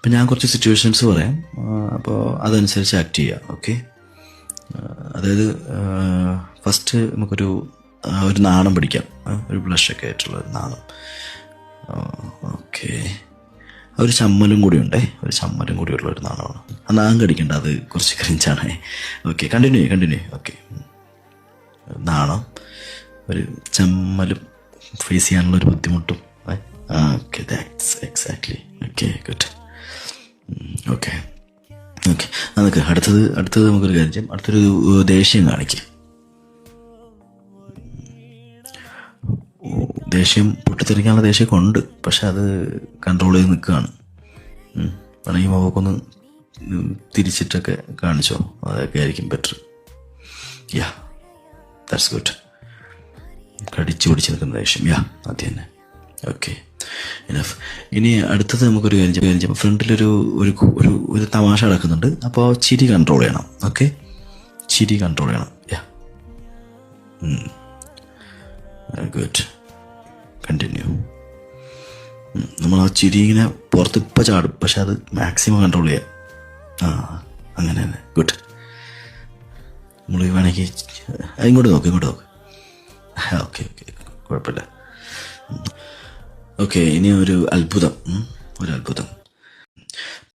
അപ്പം ഞാൻ കുറച്ച് സിറ്റുവേഷൻസ് പറയാം, അപ്പോൾ അതനുസരിച്ച് ആക്ട് ചെയ്യുക. ഓക്കെ, അതായത് ഫസ്റ്റ് നമുക്കൊരു ഒരു നാണം പിടിക്കാം, ഒരു ബ്ലഷൊക്കെ ആയിട്ടുള്ള ഒരു നാണം. ഓക്കെ, ഒരു ചമ്മലും കൂടി ഉണ്ടേ, ഒരു ചമ്മലും കൂടി ഉള്ള ഒരു നാണമാണ്. ആ നാം കടിക്കണ്ട, അത് കുറച്ച് ക്രിഞ്ചാണേ. Okay, continue. ഓക്കെ, നാണം, ഒരു ചമ്മലും, ഫേസ് ചെയ്യാനുള്ളൊരു ബുദ്ധിമുട്ടും. Okay, that's exactly. Okay, good. Okay, നമുക്ക് അടുത്തത് നമുക്കൊരു കാര്യം ചെയ്യാം. അടുത്തൊരു ദേഷ്യം കാണിക്കും. ദേഷ്യം പൊട്ടിത്തെറിക്കാനുള്ള ദേഷ്യമൊക്കെ ഉണ്ട്, പക്ഷെ അത് കൺട്രോൾ ചെയ്ത് നിൽക്കുകയാണ്. വേണമെങ്കിൽ മുഖമൊക്കെ തിരിച്ചിട്ടൊക്കെ കാണിച്ചോ, അതൊക്കെ ആയിരിക്കും ബെറ്റർ. Yeah, that's good. കടിച്ചു പിടിച്ച് നിൽക്കുന്ന ദേഷ്യം, യാ, അത് തന്നെ. Okay, enough. ഇനി അടുത്തത് നമുക്കൊരു കാര്യം ചെയ്യാം. ഫ്രണ്ടിലൊരു ഒരു തമാശ നടക്കുന്നുണ്ട്, അപ്പോൾ ചിരി കൺട്രോൾ ചെയ്യണം. ഓക്കെ, ചിരി കൺട്രോൾ ചെയ്യണം. യാ, ഗുഡ്. കണ്ടിന്യൂ. നമ്മൾ ആ ചിരി ഇങ്ങനെ പുറത്ത് ഇപ്പം ചാടും, പക്ഷെ അത് മാക്സിമം കൺട്രോൾ ചെയ്യാം. അങ്ങനെ തന്നെ. ഗുഡ്. നമ്മൾ വേണമെങ്കിൽ ഇങ്ങോട്ട് നോക്ക്. ഓക്കെ, കുഴപ്പമില്ല. ഓക്കെ, ഇനി ഒരു അത്ഭുതം.